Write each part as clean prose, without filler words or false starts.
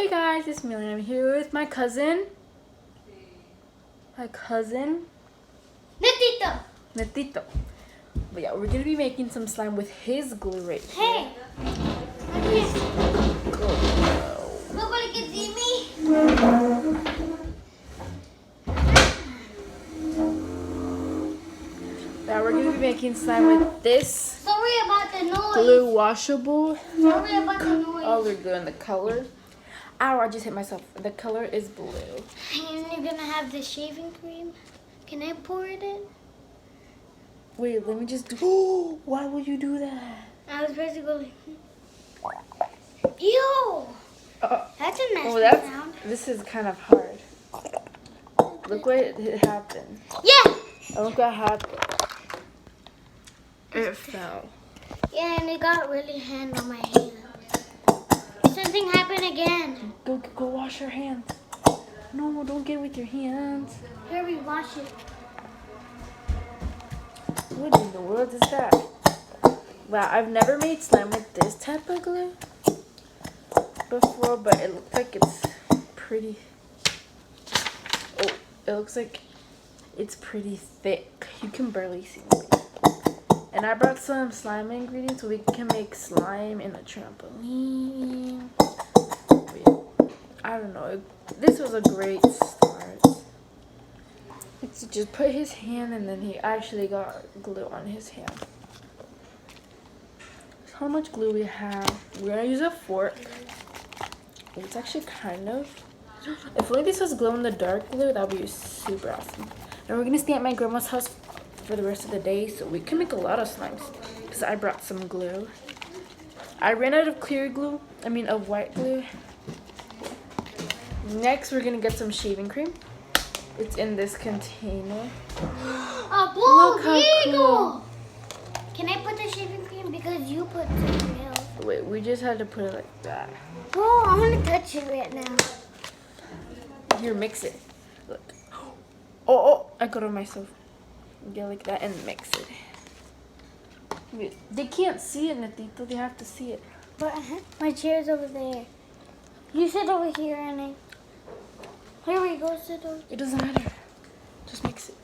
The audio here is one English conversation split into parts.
Hey guys, it's Millie. I'm here with my cousin. Natito. But yeah, we're gonna be making some slime with his glue right here. Hey! Nobody can see me. Now we're gonna be making slime with this Sorry about the noise. glue washable. Sorry about the noise. Oh, we're doing the color. Ow, I just hit myself. The color is blue. And you're gonna have the shaving cream. Can I pour it in? Wait, let me just do. Why would you do that? I was supposed to go. Ew! That's a nasty sound. This is kind of hard. Look what it happened. Yeah! Oh, look what happened. It fell. Yeah, and it got really hand on my hand. Something happened again. Go wash your hands. No, don't get with your hands. Hurry, wash it. What in the world is that? Wow, I've never made slime with this type of glue before, but it looks like it's pretty. Oh, it looks like it's pretty thick. You can barely see me. And I brought some slime ingredients so we can make slime in a trampoline. I don't know. This was a great start. It's just put his hand and then he actually got glue on his hand. So how much glue we have? We're gonna use a fork. It's actually kind of. If only this was glow in the dark glue, that would be super awesome. And we're gonna stay at my grandma's house for the rest of the day so we can make a lot of slimes because I brought some glue. I ran out of of white glue. Next, we're gonna get some shaving cream. It's in this container. A Look bald how eagle! cool. Can I put the shaving cream because you put something else? Wait, we just had to put it like that. Oh, I want to touch it right now. Here, mix it. Look. Oh, I got on myself. Get like that and mix it. Wait, they can't see it, Natito. They have to see it. But my chair's over there. You sit over here, Annie. Here we go, sit over. It doesn't matter. Just mix it.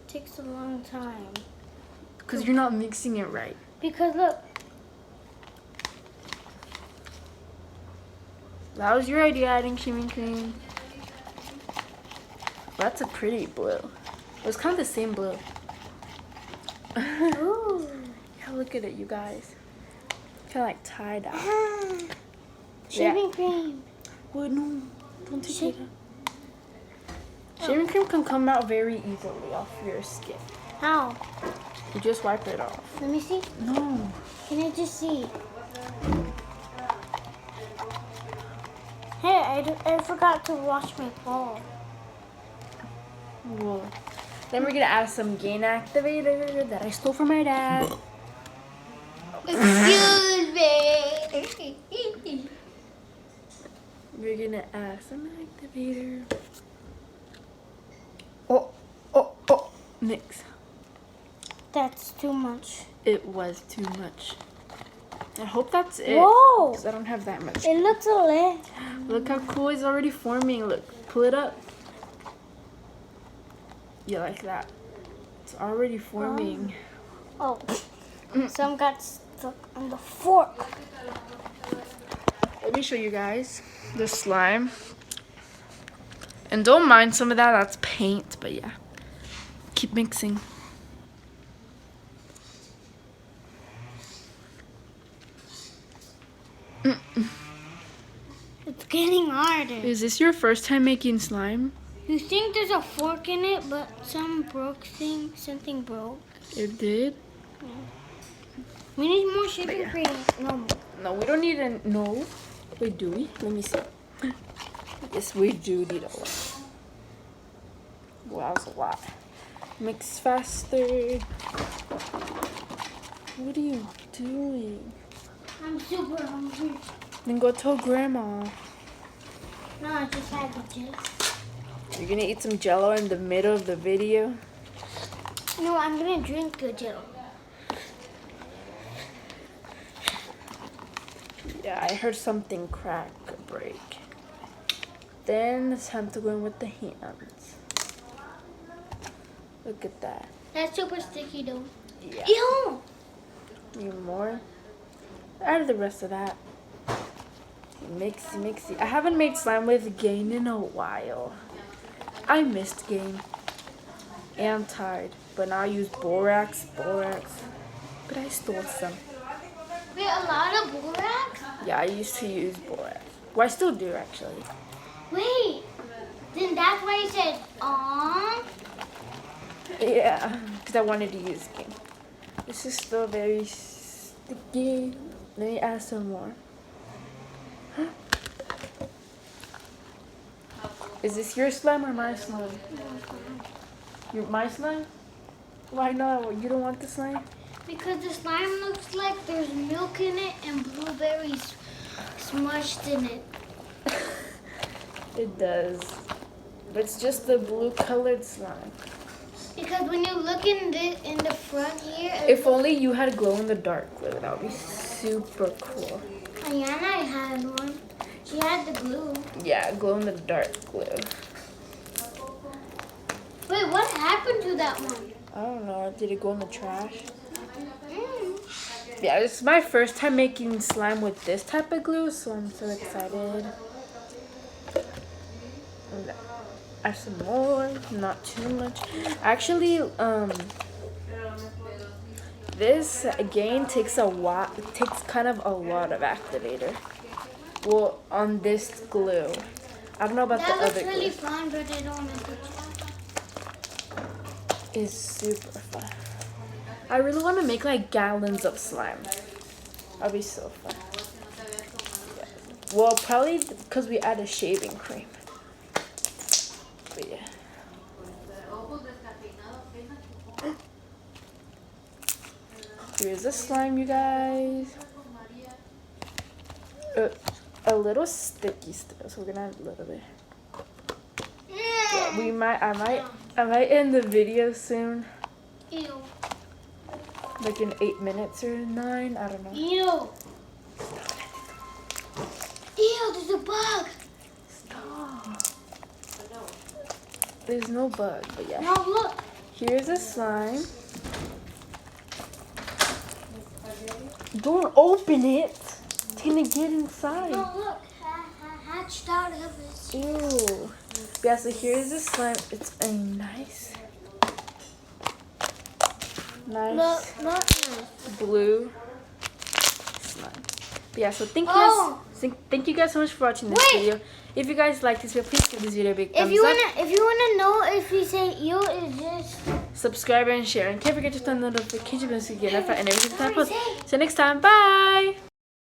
Takes a long time. Because you're not mixing it right. Because look. That was your idea, adding shaving cream. That's a pretty blue. It was kind of the same blue. Ooh. Yeah, look at it, you guys. Kind of like tie-dye. Shaving cream. What? No, don't take it out. Shaving cream can come out very easily off your skin. How? You just wipe it off. Let me see. No. Can I just see? Hey, I forgot to wash my paw. Whoa. Then we're gonna add some gain activator that I stole from my dad. Excuse me. We're gonna add some activator. Oh, mix. That's too much. It was too much. I hope that's it. Whoa! Because I don't have that much. It looks a lit. Look how cool it's already forming. Look, pull it up. Yeah, like that. It's already forming. Oh, some got stuck on the fork. Let me show you guys the slime. And don't mind some of that, that's paint, but yeah. Keep mixing. It's getting harder. Is this your first time making slime? You think there's a fork in it, but something broke. It did? Yeah. We need more shaving cream. No, we don't need no. Wait, do we? Let me see. Yes, we do need a lot. Wow, that's a lot. Mix faster. What are you doing? I'm super hungry. Then go tell Grandma. No, I just had the jello. You're gonna eat some Jello in the middle of the video? No, I'm gonna drink the jello. Yeah, I heard something crack or break. Then it's time to go in with the hands. Look at that. That's super sticky though. Yeah. Ew! Need more. Add the rest of that. Mixy. I haven't made slime with Gain in a while. I missed Gain. And I'm tired. But now I use borax. But I stole some. Wait, a lot of borax? Yeah, I used to use borax. Well, I still do actually. Wait, then that's why you said, Yeah, because I wanted to use Gain. This is still very sticky. Let me add some more. Is this your slime or my slime? My slime? Why not? You don't want the slime? Because the slime looks like there's milk in it and blueberries smushed in it. It does. But it's just the blue colored slime. Because when you look in the front here, If only you had glow in the dark glue, that would be super cool. Ayana had one. She had the glue. Yeah, glow in the dark glue. Wait, what happened to that one? I don't know. Did it go in the trash? Mm. Yeah, this is my first time making slime with this type of glue, so I'm so excited. And add some more, not too much. Actually, this Gain takes a while. It takes kind of a lot of activator. Well, on this glue, I don't know about That the looks other really glue. fun, but I don't like it. It's super fun. I really want to make like gallons of slime. That'd be so fun. Yeah. Well, probably because we added shaving cream. But yeah. Here's the slime, you guys. A little sticky still, so we're gonna add a little bit. Yeah, I might end the video soon. Ew. Like in 8 minutes or 9, I don't know. Ew. Ew, there's a bug. Stop. There's no bug, but yeah. No, look. Here's a slime. Don't open it. It's gonna get inside. No, look. Hatched out of it. Ew. Yeah, so here's the slime. It's a nice Look. blue slime. But yeah, so thank you guys so much for watching this video. If you guys like this video, please give this video a big thumbs up. If you wanna know if we say ew, it's just Subscribe and share. And can't forget to turn the notification bell so you get notified and every time I post. See you next time. Bye.